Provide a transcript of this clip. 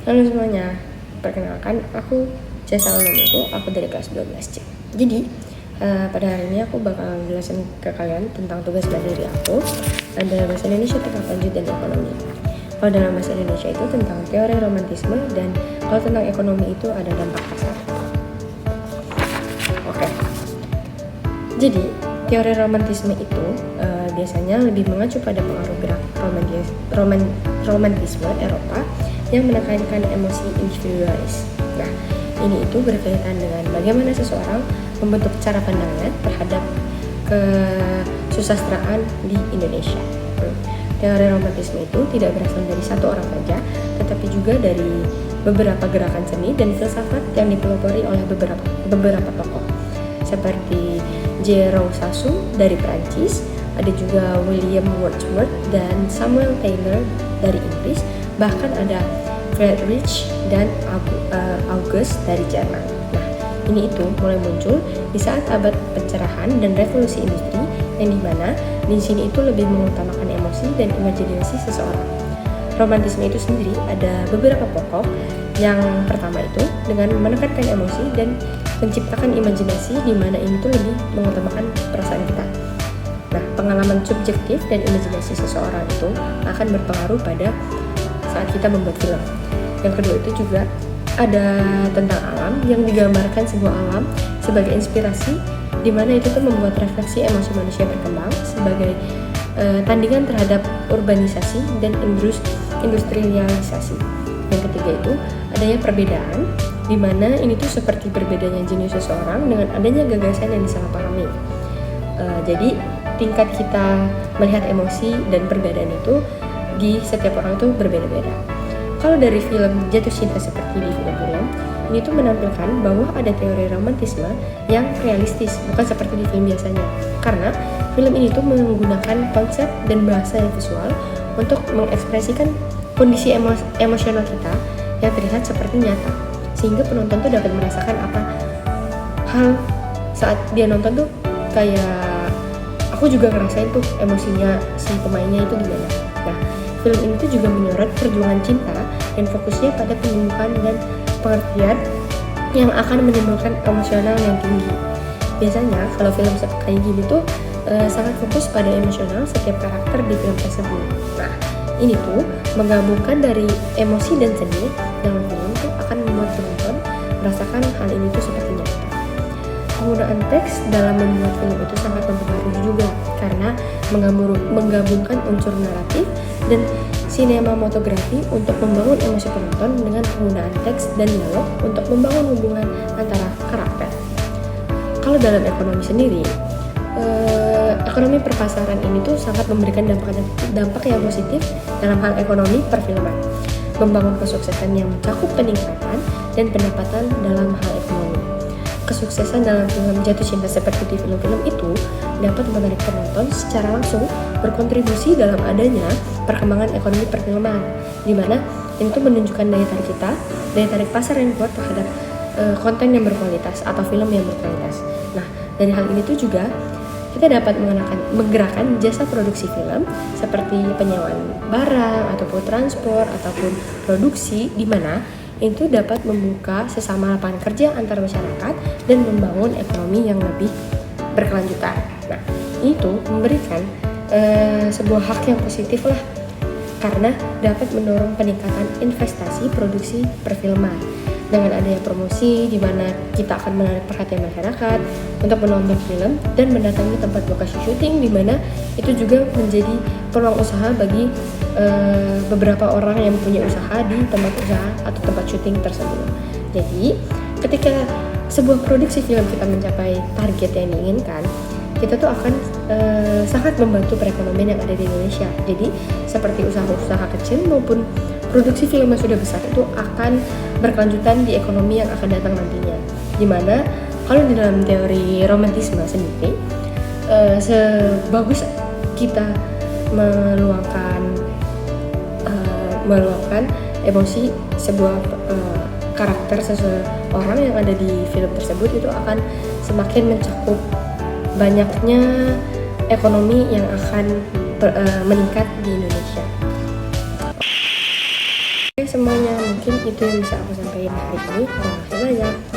Halo semuanya, perkenalkan aku Jasa Alamiku, aku dari kelas 12C. Jadi pada hari ini aku bakal jelasin ke kalian tentang tugas materi aku dalam bahasa Indonesia tingkat lanjut dan ekonomi. Kalau dalam bahasa Indonesia itu tentang teori romantisme, dan kalau tentang ekonomi itu ada dampak pasar. Oke. Jadi teori romantisme itu biasanya lebih mengacu pada pengaruh gerak romantisme Eropa yang menekankan emosi individualis. Nah, ini itu berkaitan dengan bagaimana seseorang membentuk cara pandangnya terhadap kesusastraan di Indonesia. Teori romantisme itu tidak berasal dari satu orang saja, tetapi juga dari beberapa gerakan seni dan filsafat yang dipelopori oleh beberapa tokoh, seperti Jérôme Sassou dari Prancis, ada juga William Wordsworth dan Samuel Taylor dari Inggris, bahkan ada Friedrich dan August dari Jerman. Nah, ini itu mulai muncul di saat abad pencerahan dan revolusi industri, yang dimana di sini itu lebih mengutamakan emosi dan imajinasi seseorang. Romantisme itu sendiri ada beberapa pokok. Yang pertama itu dengan menekankan emosi dan menciptakan imajinasi, di mana ini tuh lebih mengutamakan perasaan kita. Nah, pengalaman subjektif dan imajinasi seseorang itu akan berpengaruh pada saat kita membuat film. Yang kedua itu juga ada tentang alam, yang digambarkan sebuah alam sebagai inspirasi, di mana itu tuh membuat refleksi emosi manusia berkembang sebagai tandingan terhadap urbanisasi dan industrialisasi. Yang ketiga itu adanya perbedaan, di mana ini tuh seperti berbedanya jenius seseorang dengan adanya gagasan yang disalahpahami. Jadi tingkat kita melihat emosi dan perbedaan itu di setiap orang itu berbeda-beda. Kalau dari film jatuh cinta seperti di film-film, ini tuh menampilkan bahwa ada teori romantisme yang realistis, bukan seperti di film biasanya. Karena film ini tuh menggunakan konsep dan bahasa yang visual untuk mengekspresikan kondisi emosional kita yang terlihat seperti nyata, sehingga penonton tuh dapat merasakan apa hal saat dia nonton tuh, kayak aku juga ngerasain tuh emosinya si pemainnya itu gimana. Nah, film ini tuh juga menyorot perjuangan cinta dan fokusnya pada penyembuhan dan pengertian yang akan menimbulkan emosional yang tinggi. Biasanya kalau film kayak gini tuh sangat fokus pada emosional setiap karakter di film tersebut. Nah, ini tuh menggabungkan dari emosi dan seni dalam film tuh akan membuat penonton merasakan hal ini tuh seperti nyata. Penggunaan teks dalam membuat film itu sangat mempengaruhi juga, karena menggabungkan unsur naratif dan sinematografi untuk membangun emosi penonton dengan penggunaan teks dan dialog untuk membangun hubungan antara karakter. Kalau dalam ekonomi sendiri, ekonomi perpasaran ini tuh sangat memberikan dampak yang positif dalam hal ekonomi perfilman, membangun kesuksesan yang mencakup peningkatan dan pendapatan dalam hal ekonomi. Kesuksesan dalam film jatuh cinta seperti di film-film itu dapat menarik penonton secara langsung berkontribusi dalam adanya perkembangan ekonomi perfilman, di mana itu menunjukkan daya tarik pasar yang kuat terhadap konten yang berkualitas atau film yang berkualitas. Nah, dari hal ini tuh juga kita dapat menggerakkan jasa produksi film seperti penyewaan barang ataupun transport ataupun produksi, di mana itu dapat membuka sesama lapangan kerja antar masyarakat dan membangun ekonomi yang lebih berkelanjutan. Nah, itu memberikan sebuah hak yang positif lah, karena dapat mendorong peningkatan investasi produksi perfilman. Dengan adanya promosi, di mana kita akan menarik perhatian masyarakat untuk menonton film dan mendatangi tempat lokasi syuting, di mana itu juga menjadi peluang usaha bagi beberapa orang yang punya usaha di tempat usaha atau tempat syuting tersebut. Jadi, ketika sebuah produksi film kita mencapai target yang diinginkan, kita tuh akan sangat membantu perekonomian yang ada di Indonesia. Jadi, seperti usaha-usaha kecil maupun produksi film yang sudah besar itu akan berkelanjutan di ekonomi yang akan datang nantinya. Dimana kalau di dalam teori romantisme sendiri, sebagus kita meluangkan emosi sebuah karakter seseorang yang ada di film tersebut, itu akan semakin mencakup banyaknya ekonomi yang akan meningkat di Indonesia. Oke semuanya, mungkin itu yang bisa aku sampaikan hari ini. Terima kasih banyak.